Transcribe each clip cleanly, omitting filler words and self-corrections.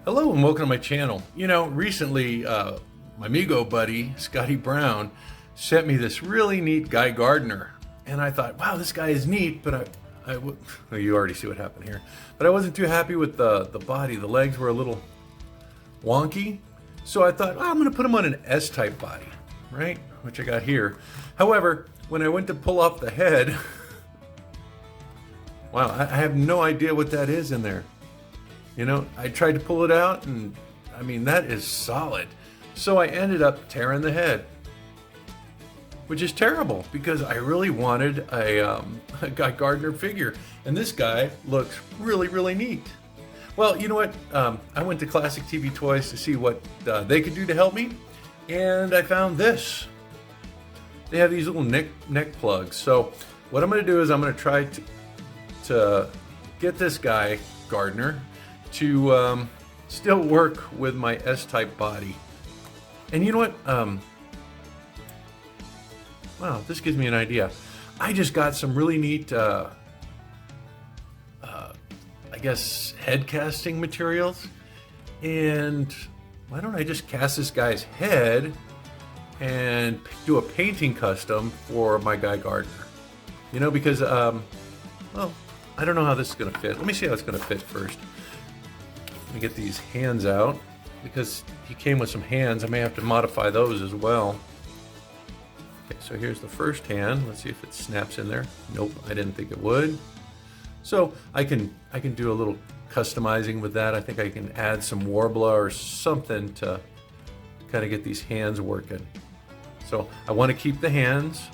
Hello and welcome to my channel. You know, recently my Mego buddy, Scotty Brown, sent me this really neat Guy Gardner. And I thought, wow, this guy is neat, but well, you already see what happened here. But I wasn't too happy with the body. The legs were a little wonky. So I thought, oh, I'm gonna put him on an S-type body, right? Which I got here. However, when I went to pull off the head, wow, I have no idea what that is in there. You know, I tried to pull it out and I mean, that is solid. So I ended up tearing the head, which is terrible because I really wanted a Guy Gardner figure. And this guy looks really, really neat. Well, you know what? I went to Classic TV Toys to see what they could do to help me. And I found this. They have these little neck plugs. So what I'm going to do is I'm going to try to get this Guy Gardner to still work with my S-type body. And you know what? Wow, this gives me an idea. I just got some really neat, I guess, head casting materials. And why don't I just cast this guy's head and do a painting custom for my Guy Gardner? You know, because, well, I don't know how this is going to fit. Let me see how it's going to fit first. Let me get these hands out because he came with some hands. I may have to modify those as well. Okay, so here's the first hand. Let's see if it snaps in there. Nope, I didn't think it would. So I can do a little customizing with that. I think I can add some Warbler or something to kind of get these hands working. So I want to keep the hands.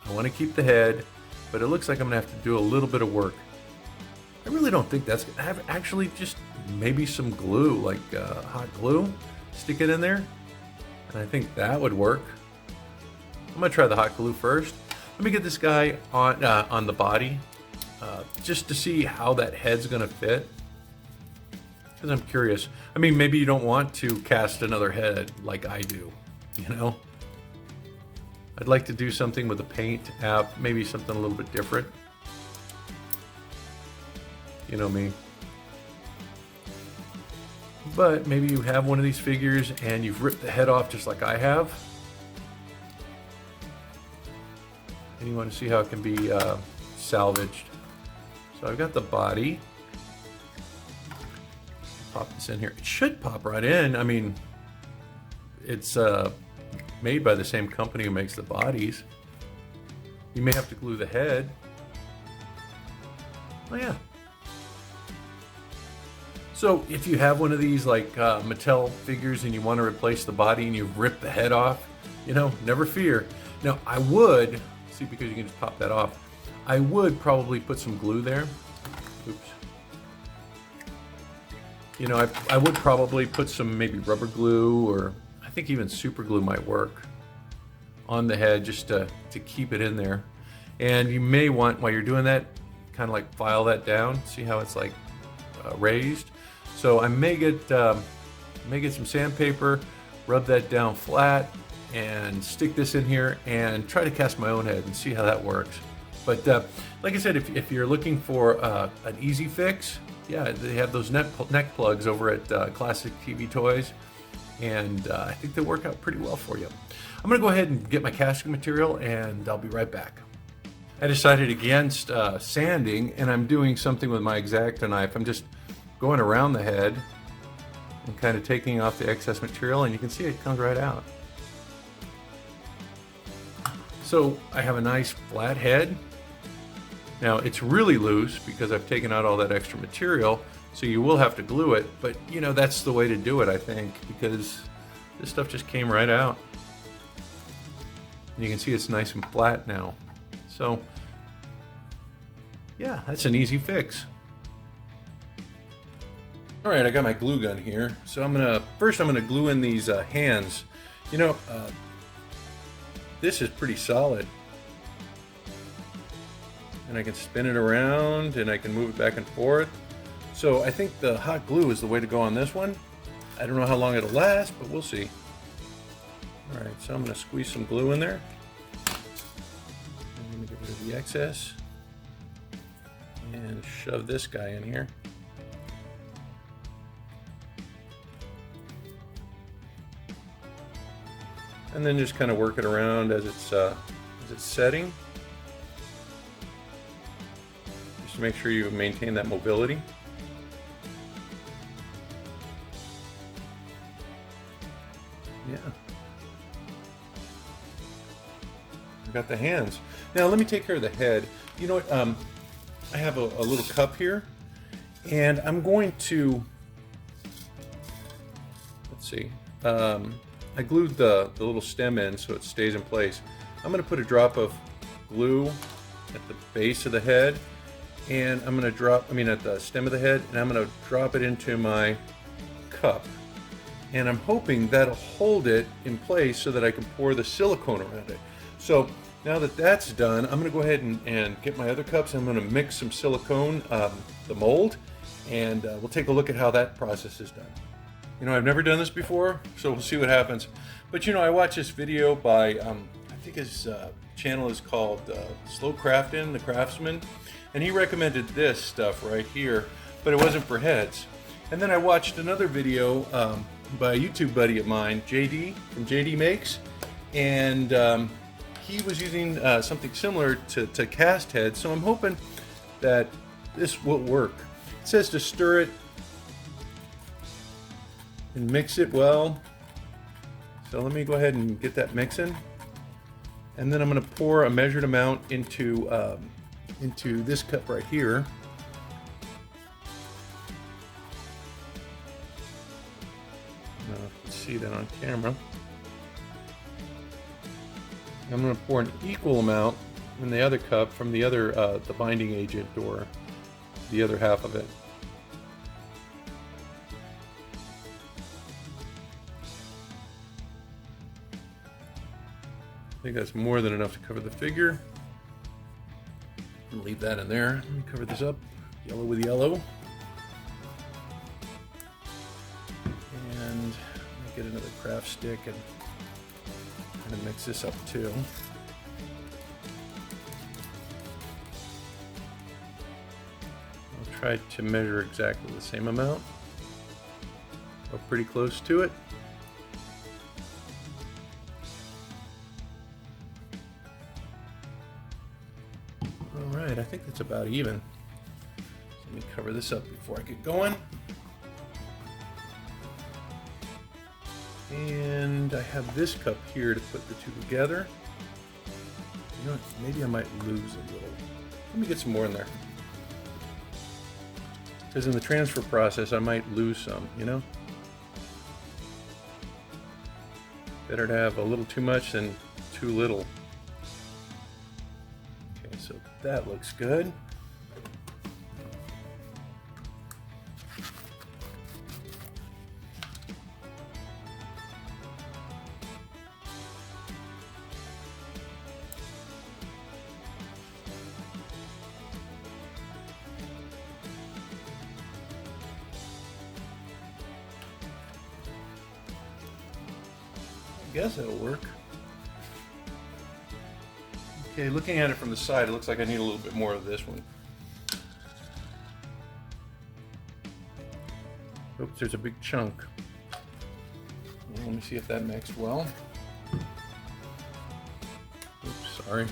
I want to keep the head, but it looks like I'm gonna have to do a little bit of work. I really don't think that's gonna have actually just maybe some glue, like hot glue, stick it in there. And I think that would work. I'm gonna try the hot glue first. Let me get this guy on the body, just to see how that head's gonna fit. Because I'm curious. I mean, maybe you don't want to cast another head like I do, you know? I'd like to do something with the paint app, maybe something a little bit different. You know me. But maybe you have one of these figures and you've ripped the head off just like I have. And you want to see how it can be salvaged. So I've got the body. Pop this in here. It should pop right in. I mean, it's made by the same company who makes the bodies. You may have to glue the head. Oh yeah. So if you have one of these like Mattel figures and you want to replace the body and you've ripped the head off, you know, never fear. Now I would, see, because you can just pop that off, I would probably put some glue there. Oops. You know, I would probably put some maybe rubber glue, or I think even super glue might work on the head just to keep it in there. And you may want, while you're doing that, kind of like file that down. See how it's like raised? So I may get some sandpaper, rub that down flat, and stick this in here and try to cast my own head and see how that works. But like I said, if you're looking for an easy fix, yeah, they have those neck plugs over at Classic TV Toys, and I think they work out pretty well for you. I'm gonna go ahead and get my casting material and I'll be right back. I decided against sanding, and I'm doing something with my X-Acto knife. I'm just going around the head and kind of taking off the excess material, and you can see it comes right out. So I have a nice flat head. Now it's really loose because I've taken out all that extra material, so you will have to glue it, but you know, that's the way to do it, I think, because this stuff just came right out. And you can see it's nice and flat now. So yeah, that's an easy fix. All right, I got my glue gun here. So I'm gonna glue in these hands. You know, this is pretty solid. And I can spin it around and I can move it back and forth. So I think the hot glue is the way to go on this one. I don't know how long it'll last, but we'll see. All right, so I'm gonna squeeze some glue in there. I'm gonna get rid of the excess and shove this guy in here. and then just kind of work it around as it's setting, just to make sure you maintain that mobility. Yeah, I got the hands. Now let me take care of the head. You know what? I have a little cup here, and I'm going to, let's see. I glued the little stem in so it stays in place. I'm going to put a drop of glue at the base of the head, and I'm going to at the stem of the head, and I'm going to drop it into my cup. And I'm hoping that'll hold it in place so that I can pour the silicone around it. So now that that's done, I'm going to go ahead and get my other cups. I'm going to mix some silicone, the mold, and we'll take a look at how that process is done. You know, I've never done this before, so we'll see what happens. But you know, I watched this video by, I think his channel is called Slow Craftin', the Craftsman, and he recommended this stuff right here, but it wasn't for heads. And then I watched another video by a YouTube buddy of mine, JD, from JD Makes, and he was using something similar to cast heads, so I'm hoping that this will work. It says to stir it and mix it well. So let me go ahead and get that mixing, and then I'm going to pour a measured amount into this cup right here. I don't know if you can see that on camera. I'm going to pour an equal amount in the other cup from the other the binding agent, or the other half of it. I think that's more than enough to cover the figure. I'll leave that in there. Let me cover this up, yellow with yellow. And let me get another craft stick and kind of mix this up too. I'll try to measure exactly the same amount, or pretty close to it. Alright, I think that's about even. Let me cover this up before I get going. And I have this cup here to put the two together. You know what? Maybe I might lose a little. Let me get some more in there. Because in the transfer process, I might lose some, you know? Better to have a little too much than too little. Okay, so that looks good. I guess it'll work. Okay, looking at it from the side, it looks like I need a little bit more of this one. Oops, there's a big chunk. Let me see if that mixed well. Oops, sorry.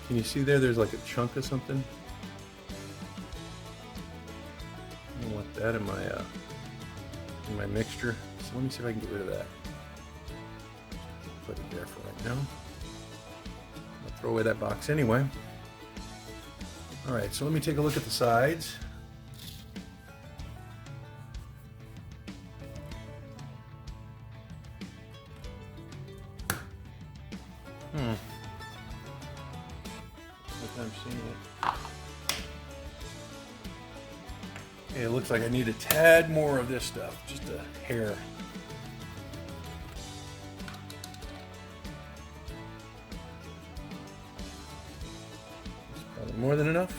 Can you see there? There's like a chunk of something. I don't want that in my mixture. So let me see if I can get rid of that. Put it there for right now. I'll throw away that box anyway. All right, so let me take a look at the sides. I'm seeing it. Okay, it looks like I need a tad more of this stuff, just a hair. More than enough.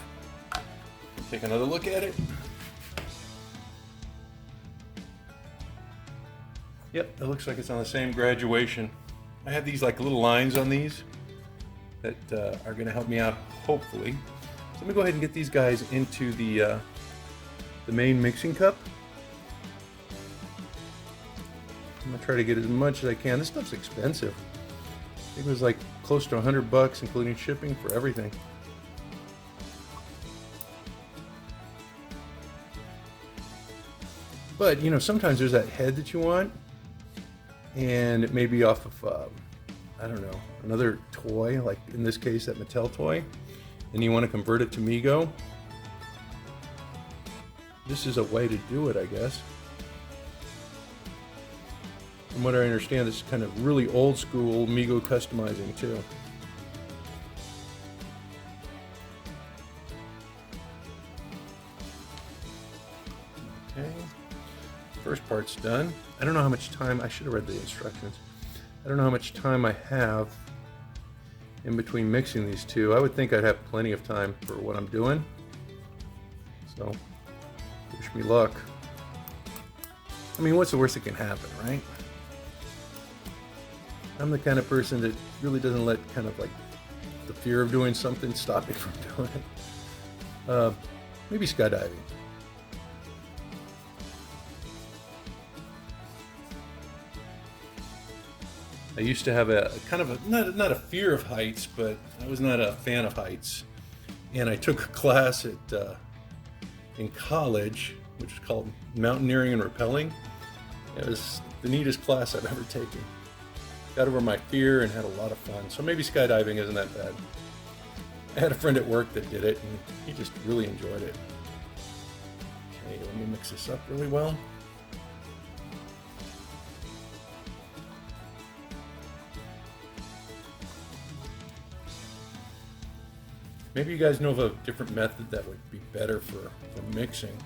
Take another look at it. Yep, it looks like it's on the same graduation. I have these like little lines on these that are going to help me out, hopefully. So let me go ahead and get these guys into the main mixing cup. I'm gonna try to get as much as I can. This stuff's expensive. I think it was like close to $100, including shipping for everything. But you know, sometimes there's that head that you want, and it may be off of I don't know, another toy, like in this case that Mattel toy, and you want to convert it to Mego. This is a way to do it, I guess. From what I understand, this is kind of really old school Mego customizing too. Okay, first part's done. I don't know how much time, I should have read the instructions. I don't know how much time I have in between mixing these two. I would think I'd have plenty of time for what I'm doing. So, wish me luck. I mean, what's the worst that can happen, right? I'm the kind of person that really doesn't let kind of like the fear of doing something stop me from doing it. Maybe skydiving. I used to have a kind of a, not a fear of heights, but I was not a fan of heights. And I took a class at in college, which was called Mountaineering and Rappelling. It was the neatest class I've ever taken. Got over my fear and had a lot of fun. So maybe skydiving isn't that bad. I had a friend at work that did it, and he just really enjoyed it. Okay, let me mix this up really well. Maybe you guys know of a different method that would be better for mixing.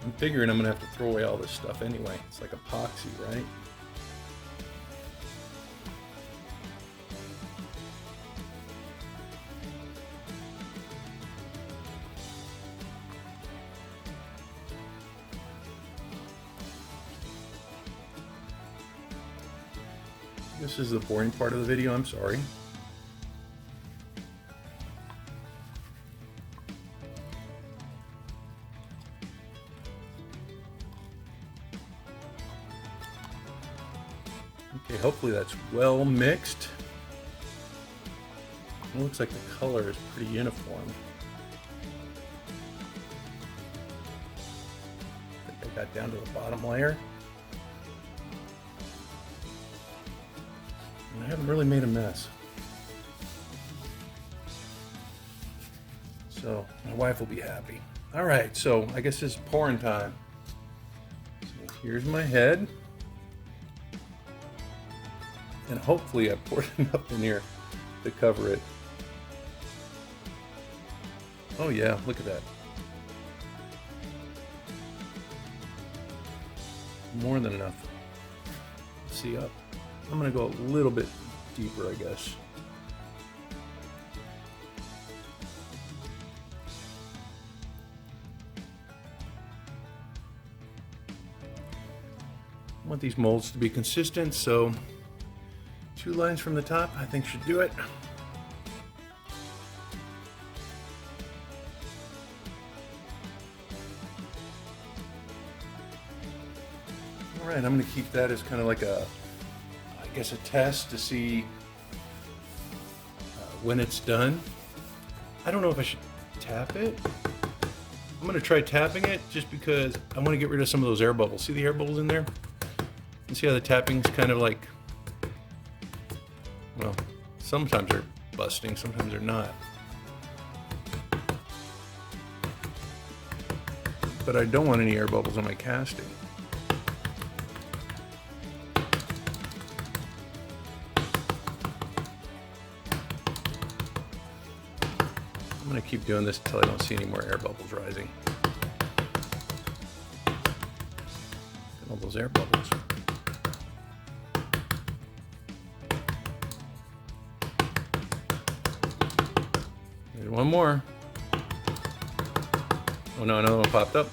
I'm figuring I'm gonna have to throw away all this stuff anyway. It's like epoxy, right? This is the boring part of the video, I'm sorry. Okay, hopefully that's well mixed. It looks like the color is pretty uniform. I think I got down to the bottom layer. And I haven't really made a mess. So my wife will be happy. All right, so I guess it's pouring time. So here's my head. And hopefully I poured enough in here to cover it. Oh yeah, look at that. More than enough. See up. I'm gonna go a little bit deeper, I guess. I want these molds to be consistent, so 2 lines from the top I think should do it. All right, I'm gonna keep that as kind of like a, I guess, a test to see when it's done. I don't know if I should tap it. I'm gonna try tapping it just because I want to get rid of some of those air bubbles. See the air bubbles in there? You see how the tapping's kind of like, well, sometimes they're busting, sometimes they're not. But I don't want any air bubbles on my casting. I'm gonna keep doing this until I don't see any more air bubbles rising. All those air bubbles. There's one more. Oh no, another one popped up.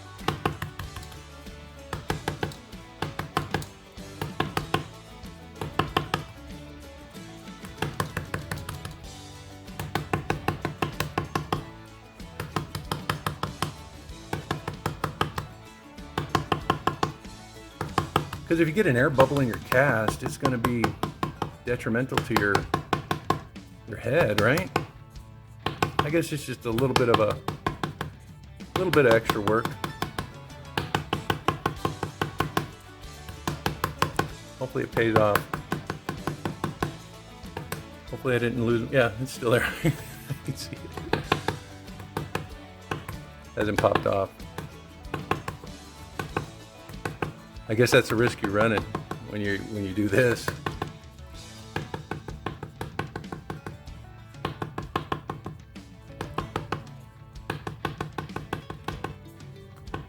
Because if you get an air bubble in your cast, it's going to be detrimental to your head, right? I guess it's just a little bit of extra work. Hopefully it pays off. Hopefully I didn't lose. Yeah, it's still there. I can see it. Hasn't popped off. I guess that's the risk you run it when you do this.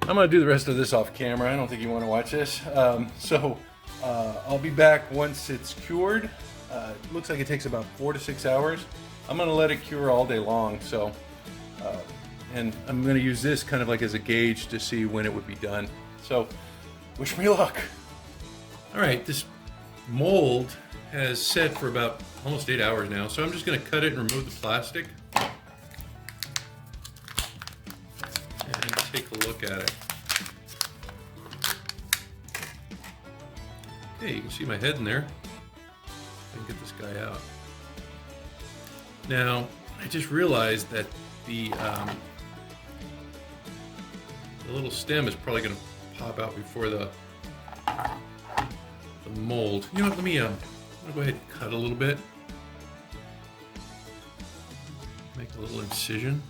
I'm gonna do the rest of this off camera. I don't think you want to watch this. I'll be back once it's cured. It looks like it takes about 4 to 6 hours. I'm gonna let it cure all day long. And I'm gonna use this kind of like as a gauge to see when it would be done. So, wish me luck. All right, this mold has set for about almost 8 hours now. So I'm just gonna cut it and remove the plastic. And take a look at it. Okay, you can see my head in there. I can get this guy out. Now, I just realized that the little stem is probably going to pop out before the mold. You know what, let me I'm gonna go ahead and cut a little bit. Make a little incision.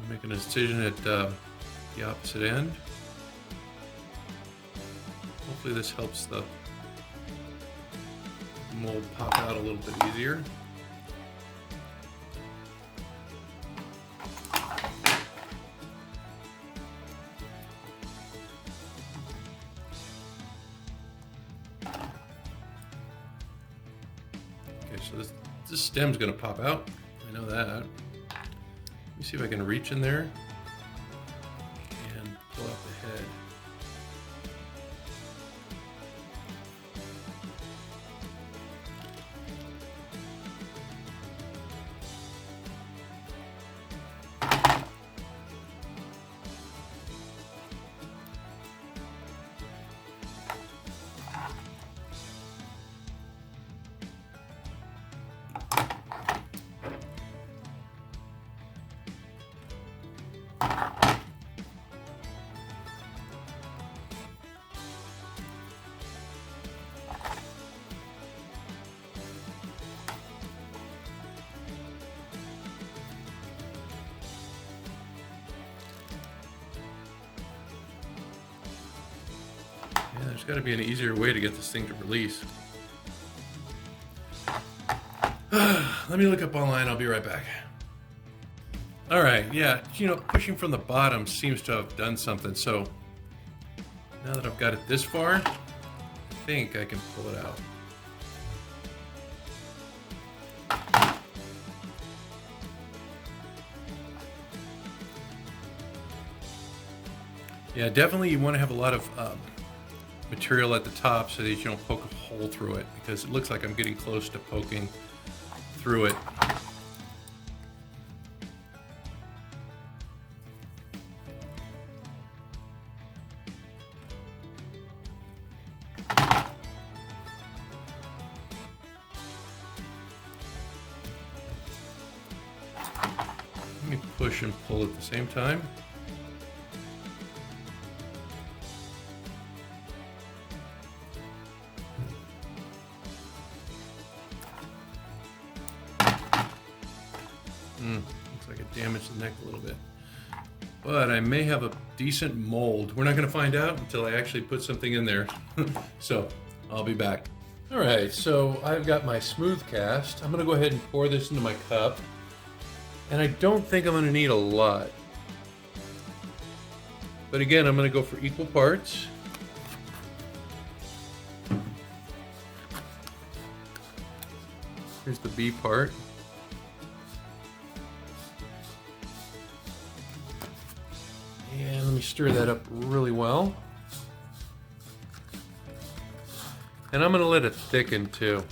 Make an incision at the opposite end. Hopefully this helps the mold pop out a little bit easier. Okay, so this stem's going to pop out. I know that. Let me see if I can reach in there and pull out the head. Yeah, there's got to be an easier way to get this thing to release. Let me look up online. I'll be right back. All right, yeah, you know, pushing from the bottom seems to have done something. So now that I've got it this far, I think I can pull it out. Yeah, definitely you want to have a lot of material at the top so that you don't poke a hole through it, because it looks like I'm getting close to poking through it. Let me push and pull at the same time. Looks like it damaged the neck a little bit. But I may have a decent mold. We're not going to find out until I actually put something in there. So I'll be back. All right, so I've got my smooth cast. I'm going to go ahead and pour this into my cup. And I don't think I'm going to need a lot. But again, I'm going to go for equal parts. Here's the B part. And let me stir that up really well. And I'm going to let it thicken too.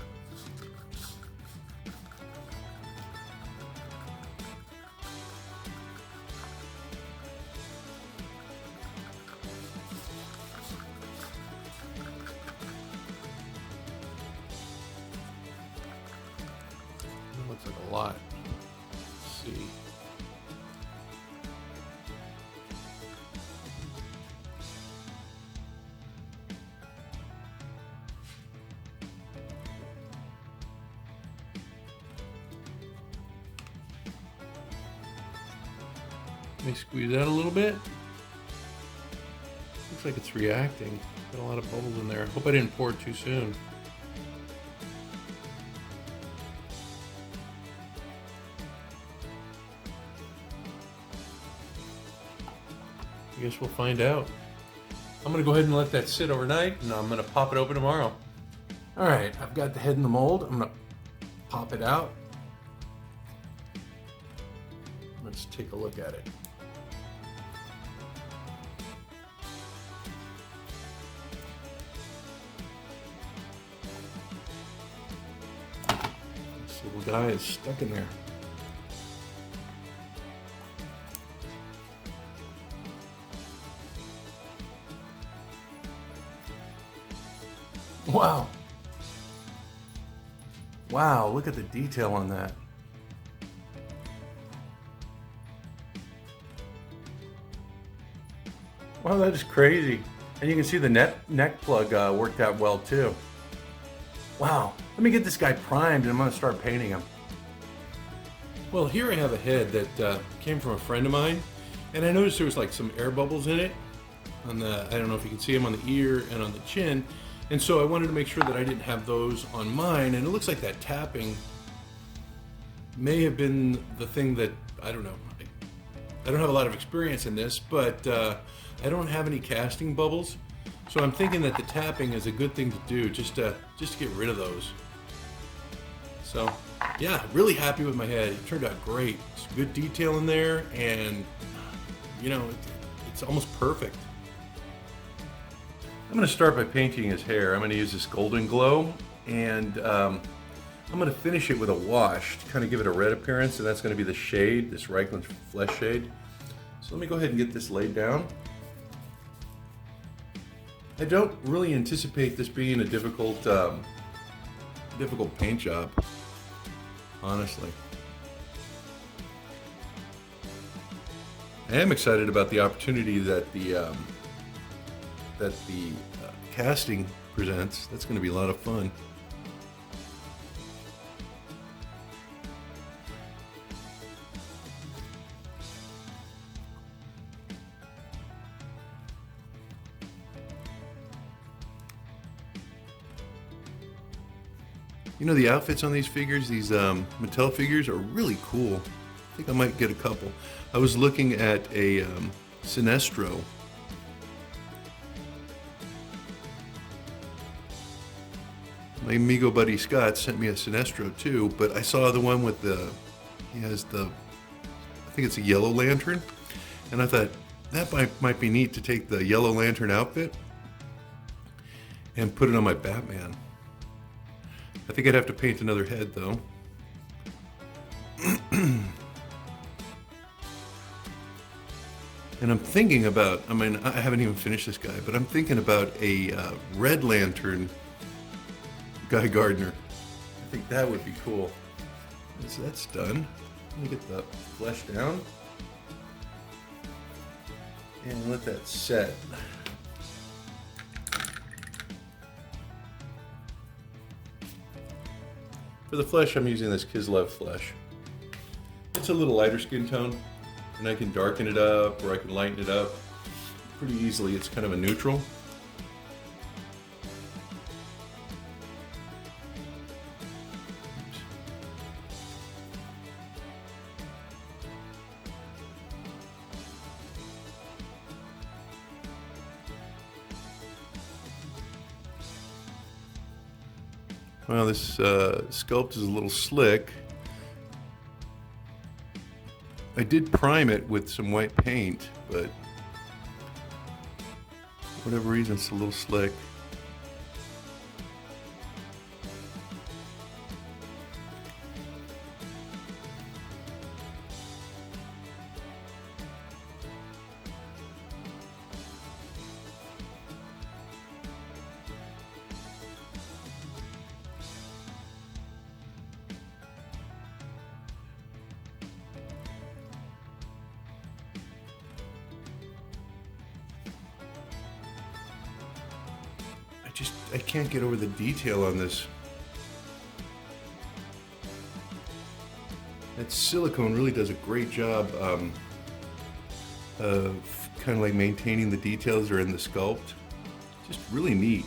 looks like a lot. Let's see. Let me squeeze that a little bit. Looks like it's reacting. Got a lot of bubbles in there. Hope I didn't pour it too soon. I guess we'll find out. I'm gonna go ahead and let that sit overnight, and I'm gonna pop it open tomorrow. All right, I've got the head in the mold. I'm gonna pop it out. Let's take a look at it. This little guy is stuck in there. Wow. Wow, look at the detail on that. Wow, that is crazy. And you can see the neck plug worked out well too. Wow, let me get this guy primed and I'm gonna start painting him. Well, here I have a head that came from a friend of mine, and I noticed there was like some air bubbles in it. On the, I don't know if you can see them on the ear and on the chin. And so I wanted to make sure that I didn't have those on mine, and it looks like that tapping may have been the thing that, I don't know. I don't have a lot of experience in this, but I don't have any casting bubbles. So I'm thinking that the tapping is a good thing to do, just to get rid of those. So yeah, really happy with my head. It turned out great. It's good detail in there, and you know, it's almost perfect. I'm going to start by painting his hair. I'm going to use this Golden Glow, and I'm going to finish it with a wash to kind of give it a red appearance, and that's going to be the shade, this Reichland's Flesh shade. So let me go ahead and get this laid down. I don't really anticipate this being a difficult paint job, honestly. I am excited about the opportunity that the casting presents. That's going to be a lot of fun. You know, the outfits on these figures, these Mattel figures, are really cool. I think I might get a couple. I was looking at a Sinestro. My Mego buddy Scott sent me a Sinestro too, but I saw the one with he has the, I think it's a yellow lantern, and I thought that might be neat to take the yellow lantern outfit and put it on my Batman. I think I'd have to paint another head though. And I'm thinking about, I mean, I haven't even finished this guy, but I'm thinking about a red lantern Guy Gardner. I think that would be cool. So that's done. Let me get the flesh down and let that set. For the flesh, I'm using this Kislev flesh. It's a little lighter skin tone, and I can darken it up or I can lighten it up pretty easily. It's kind of a neutral. Well, this sculpt is a little slick. I did prime it with some white paint, but for whatever reason it's a little slick. I can't get over the detail on this. That silicone really does a great job of kind of like maintaining the details that are in the sculpt. Just really neat.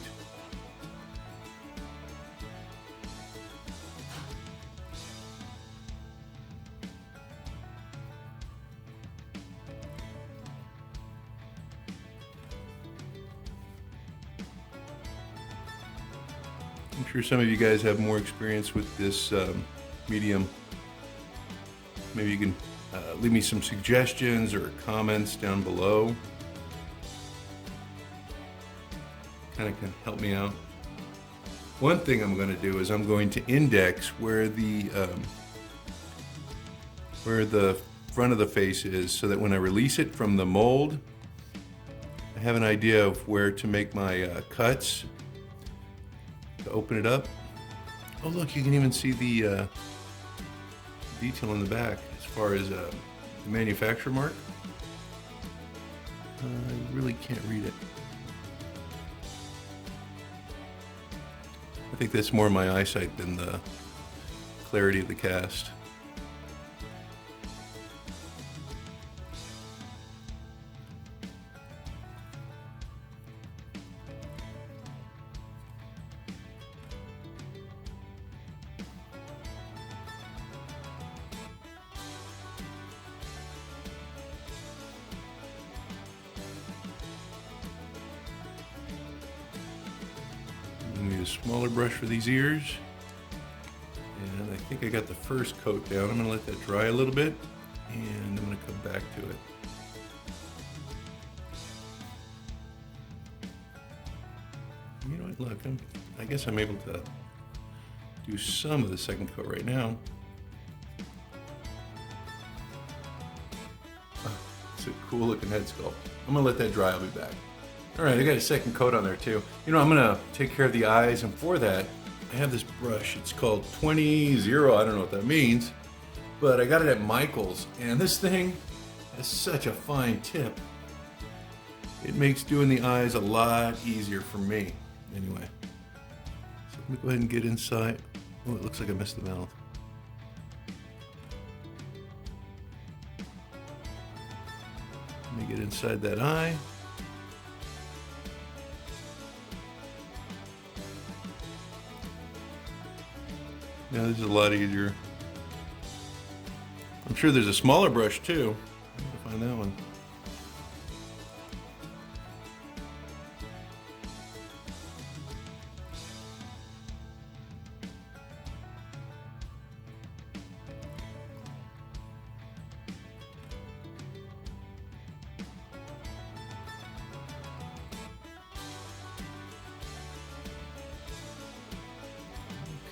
I'm sure some of you guys have more experience with this medium. Maybe you can leave me some suggestions or comments down below. Kind of can help me out. One thing I'm going to do is I'm going to index where the front of the face is, so that when I release it from the mold, I have an idea of where to make my cuts. To open it up. Oh look, you can even see the detail in the back as far as the manufacturer mark. I really can't read it. I think that's more my eyesight than the clarity of the cast. Need a smaller brush for these ears. And I think I got the first coat down. I'm going to let that dry a little bit, and I'm going to come back to it. You know what, look, I guess I'm able to do some of the second coat right now. It's a cool looking head sculpt. I'm going to let that dry, I'll be back. Alright, I got a second coat on there too. You know, I'm going to take care of the eyes, and for that, I have this brush. It's called 20-0, I don't know what that means, but I got it at Michael's, and this thing has such a fine tip. It makes doing the eyes a lot easier for me. Anyway, so let me go ahead and get inside. Oh, it looks like I missed the mouth. Let me get inside that eye. Yeah, this is a lot easier. I'm sure there's a smaller brush too. I have to find that one.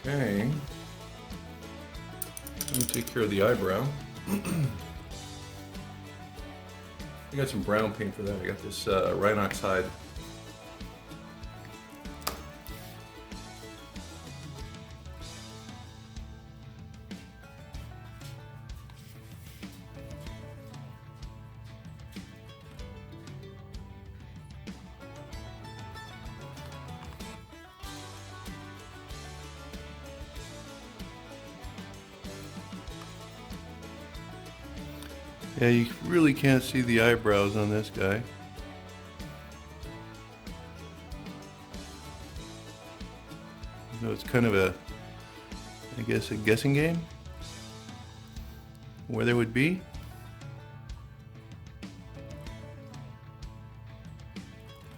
Okay. Let me take care of the eyebrow. I got some brown paint for that. I got this Rhinox hide. Yeah, you really can't see the eyebrows on this guy. So it's kind of a, I guess, a guessing game where they would be.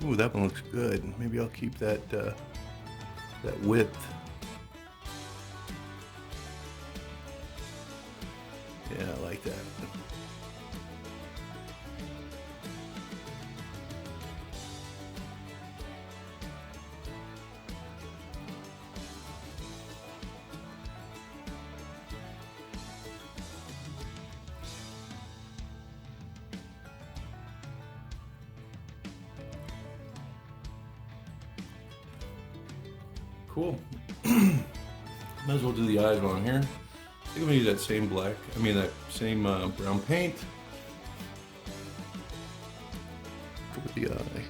Ooh, that one looks good. Maybe I'll keep that that width. Yeah, I like that. Cool. Might as well do the eyes while I'm here. I think I'm gonna use that same that same brown paint. For the eye.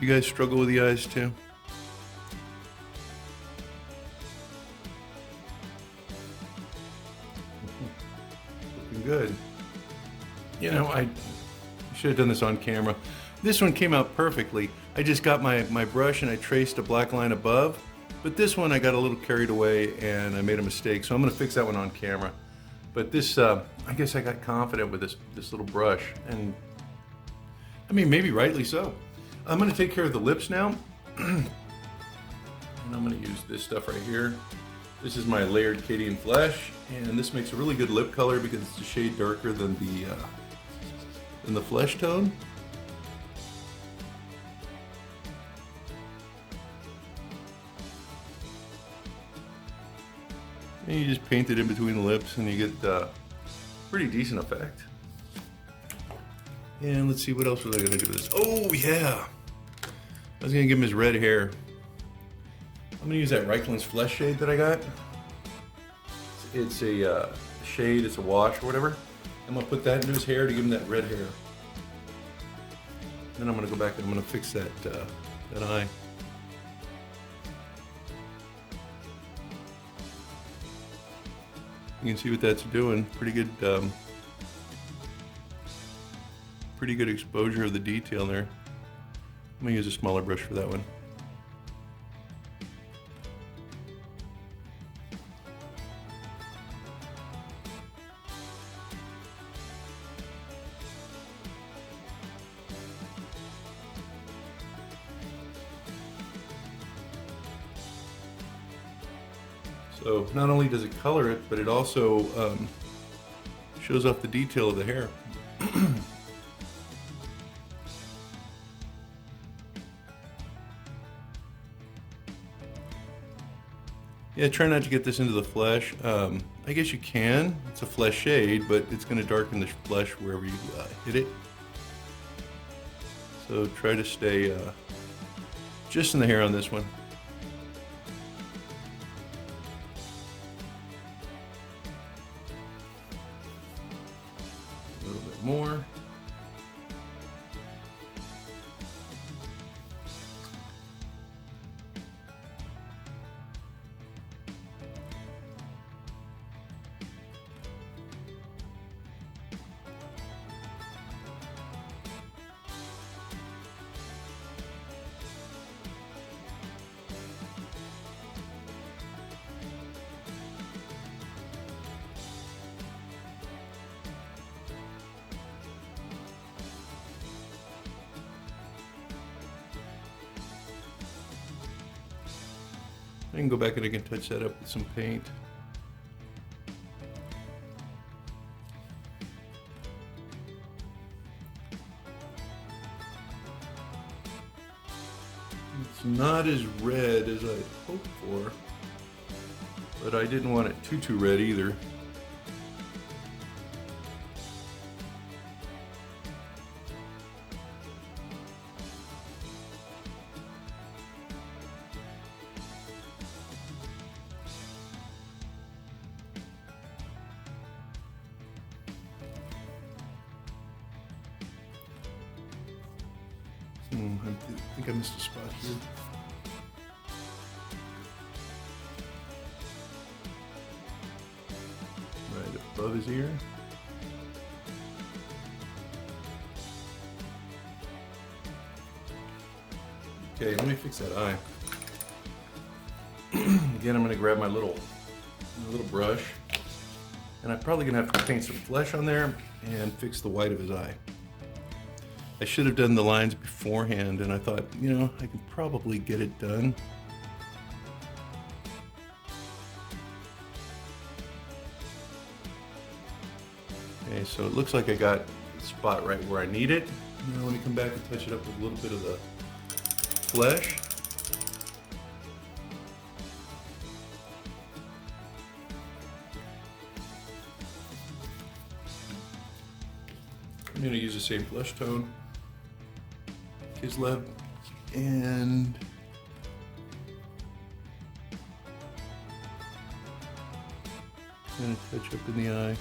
You guys struggle with the eyes too? Looking good. You know, I should have done this on camera. This one came out perfectly. I just got my brush and I traced a black line above, but this one I got a little carried away and I made a mistake, so I'm gonna fix that one on camera. But this, I guess I got confident with this little brush, and I mean, maybe rightly so. I'm gonna take care of the lips now, and I'm gonna use this stuff right here. This is my layered kitty and flesh, and this makes a really good lip color because it's a shade darker than the flesh tone. And you just paint it in between the lips and you get a pretty decent effect. And let's see, what else was I gonna do with this? Oh yeah! I was gonna give him his red hair. I'm gonna use that Reikland's Flesh shade that I got. It's a shade, it's a wash or whatever. I'm gonna put that into his hair to give him that red hair. Then I'm gonna go back and I'm gonna fix that eye. You can see what that's doing. Pretty good exposure of the detail there. I'm gonna use a smaller brush for that one. So not only does it color it, but it also shows off the detail of the hair. Yeah, try not to get this into the flesh. I guess you can. It's a flesh shade, but it's going to darken the flesh wherever you hit it. So try to stay just in the hair on this one. A little bit more. I can go back and I can touch that up with some paint. It's not as red as I'd hoped for, but I didn't want it too red either. I think I missed a spot here. Right above his ear. Okay, let me fix that eye. Again, I'm going to grab my little brush, and I'm probably going to have to paint some flesh on there and fix the white of his eye. I should have done the lines beforehand, and I thought, you know, I could probably get it done. Okay, so it looks like I got the spot right where I need it. Now let me come back and touch it up with a little bit of the flesh. I'm going to use the same flesh tone, Kislev, and kind of touch up in the eye.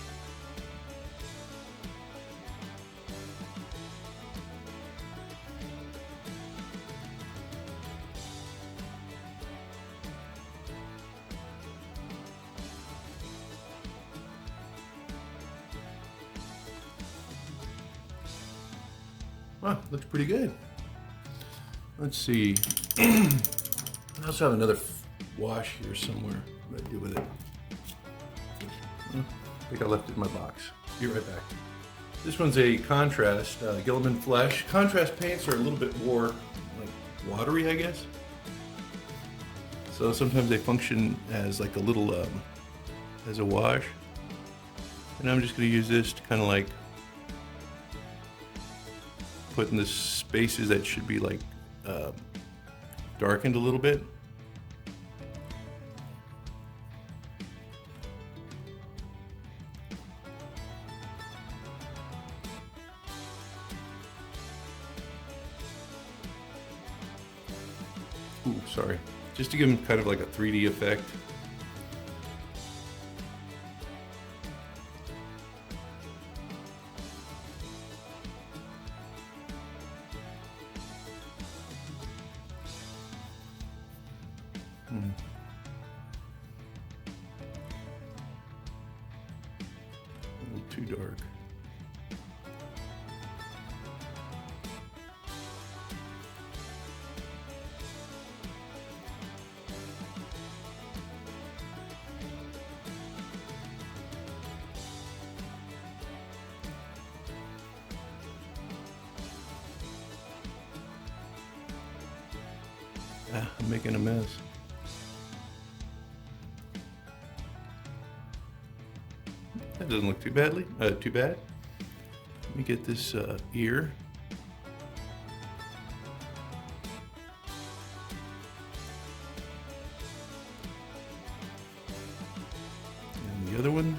Huh, looks pretty good. Let's see. I also have another wash here somewhere. What do I do with it? I think I left it in my box. Be right back. This one's a contrast, Gilliman Flesh. Contrast paints are a little bit more like watery, I guess. So sometimes they function as like a little, as a wash. And I'm just gonna use this to kind of like put in the spaces that should be like darkened a little bit. Ooh, sorry. Just to give them kind of like a 3D effect. A little too dark. I'm making a mess. That doesn't look too bad. Let me get this ear. And the other one.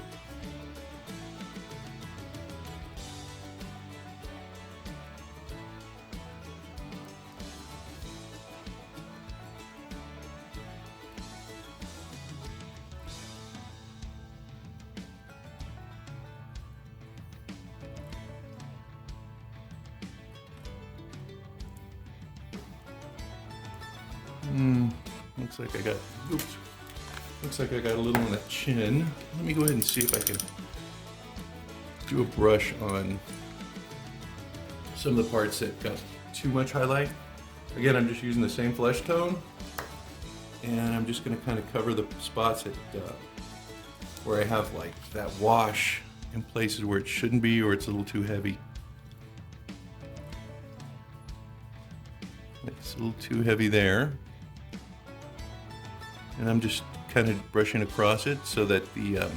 Looks like I got a little on that chin. Let me go ahead and see if I can do a brush on some of the parts that got too much highlight. Again, I'm just using the same flesh tone, and I'm just going to kind of cover the spots that where I have like that wash in places where it shouldn't be, or it's a little too heavy. It's a little too heavy there. And I'm just kind of brushing across it so that the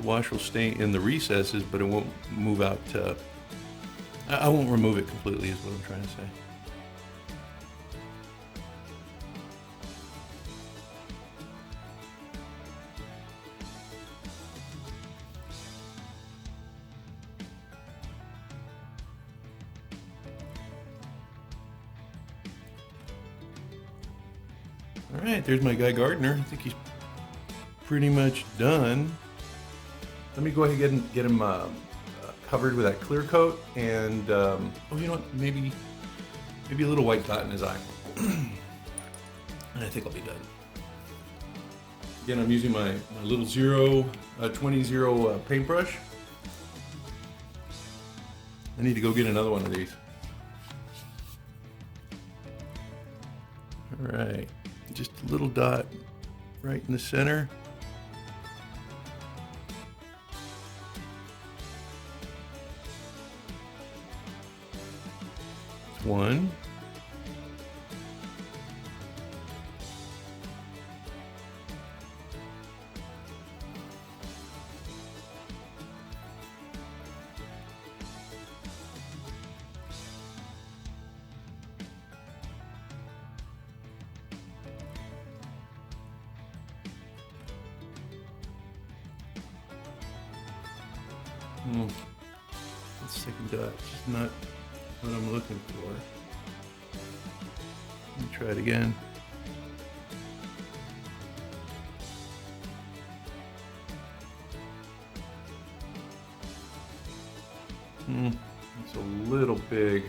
wash will stay in the recesses, but it won't move out. I won't remove it completely is what I'm trying to say. All right, there's my Guy Gardner. I think he's pretty much done. Let me go ahead and get him covered with that clear coat, and oh, you know what? Maybe a little white dot in his eye, and I think I'll be done. Again, I'm using my little 20 paintbrush. I need to go get another one of these. All right. Just a little dot right in the center. It's one. The second dot is not what I'm looking for. Let me try it again. It's a little big.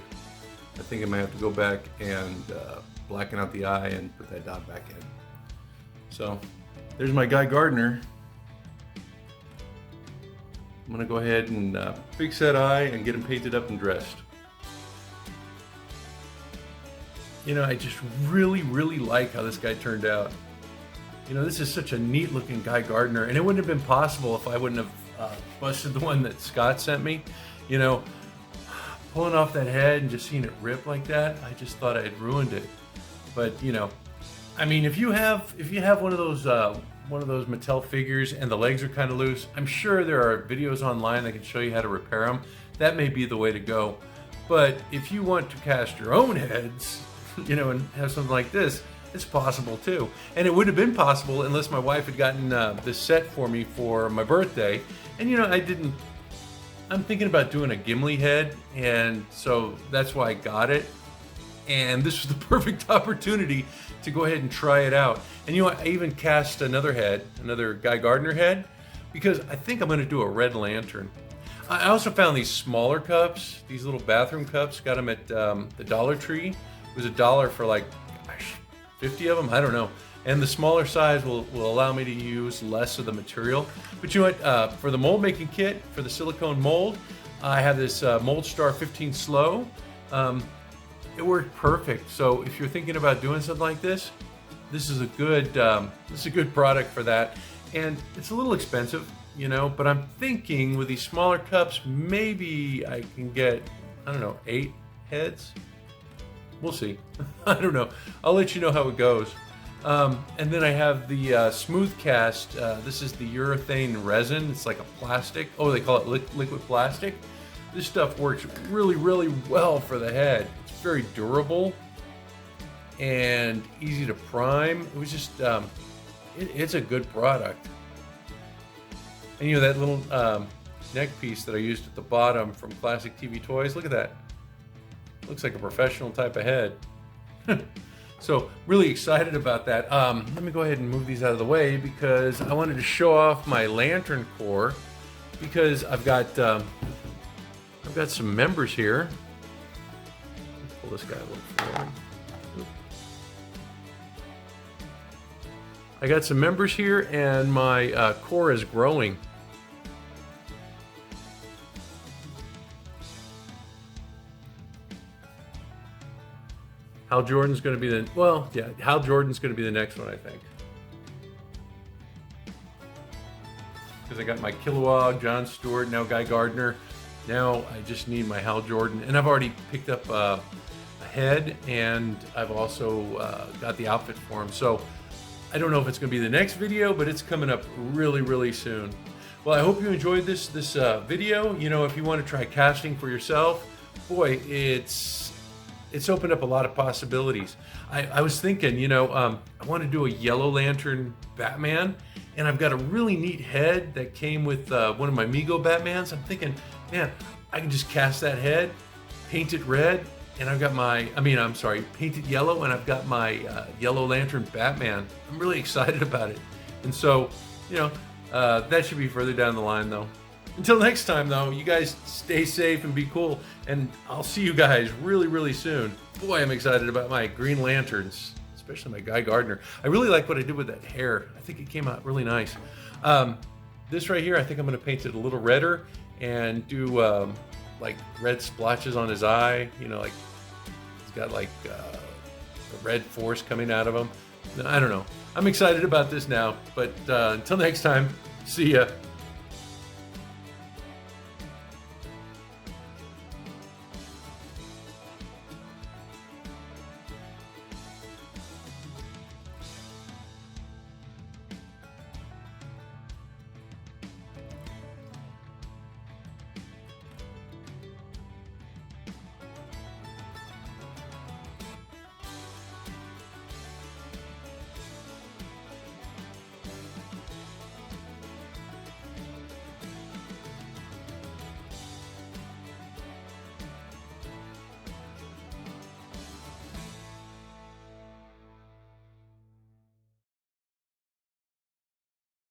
I think I might have to go back and blacken out the eye and put that dot back in. So there's my Guy Gardner. I'm gonna go ahead and fix that eye and get him painted up and dressed. You know, I just really like how this guy turned out. You know, this is such a neat looking Guy Gardner, and it wouldn't have been possible if I wouldn't have busted the one that Scott sent me. You know, pulling off that head and just seeing it rip like that, I just thought I had ruined it. But you know, I mean, if you have one of those Mattel figures and the legs are kind of loose, I'm sure there are videos online that can show you how to repair them. That may be the way to go. But if you want to cast your own heads, you know, and have something like this, it's possible too. And it would have been possible unless my wife had gotten this set for me for my birthday. And you know, I'm thinking about doing a Gimli head, and so that's why I got it. And this was the perfect opportunity to go ahead and try it out. And you know what, I even cast another head, another Guy Gardner head, because I think I'm gonna do a red lantern. I also found these smaller cups, these little bathroom cups, got them at the Dollar Tree. It was $1 for like, gosh, 50 of them, I don't know. And the smaller size will allow me to use less of the material. But you know what, for the mold making kit, for the silicone mold, I have this Mold Star 15 Slow. It worked perfect. So if you're thinking about doing something like this, this is a good product for that. And it's a little expensive, you know, but I'm thinking with these smaller cups, maybe I can get, I don't know, 8 heads. We'll see. I don't know. I'll let you know how it goes. And then I have the smooth cast. This is the urethane resin. It's like a plastic. Oh, they call it liquid plastic. This stuff works really well for the head. It's very durable and easy to prime. It was just, it's a good product. And you know that little neck piece that I used at the bottom from Classic TV Toys, look at that. Looks like a professional type of head. So really excited about that. Let me go ahead and move these out of the way because I wanted to show off my lantern core because I've got some members here. Let's pull this guy a little forward. I got some members here and my core is growing. Hal Jordan's going to be Hal Jordan's going to be the next one, I think. Because I got my Kilowog, John Stewart, now Guy Gardner. Now I just need my Hal Jordan. And I've already picked up a head, and I've also got the outfit for him. So I don't know if it's going to be the next video, but it's coming up really soon. Well, I hope you enjoyed this video. You know, if you want to try casting for yourself, boy, it's opened up a lot of possibilities. I was thinking, you know, I want to do a Yellow Lantern Batman, and I've got a really neat head that came with one of my Mego Batmans. I'm thinking, man, I can just cast that head, paint it red, and I've got paint it yellow, and I've got my Yellow Lantern Batman. I'm really excited about it. And so, you know, that should be further down the line though. Until next time, though, you guys stay safe and be cool, and I'll see you guys really soon. Boy, I'm excited about my Green Lanterns, especially my Guy Gardner. I really like what I did with that hair. I think it came out really nice. This right here, I think I'm going to paint it a little redder and do like red splotches on his eye. You know, like he's got like the red force coming out of him. I don't know. I'm excited about this now, but until next time, see ya.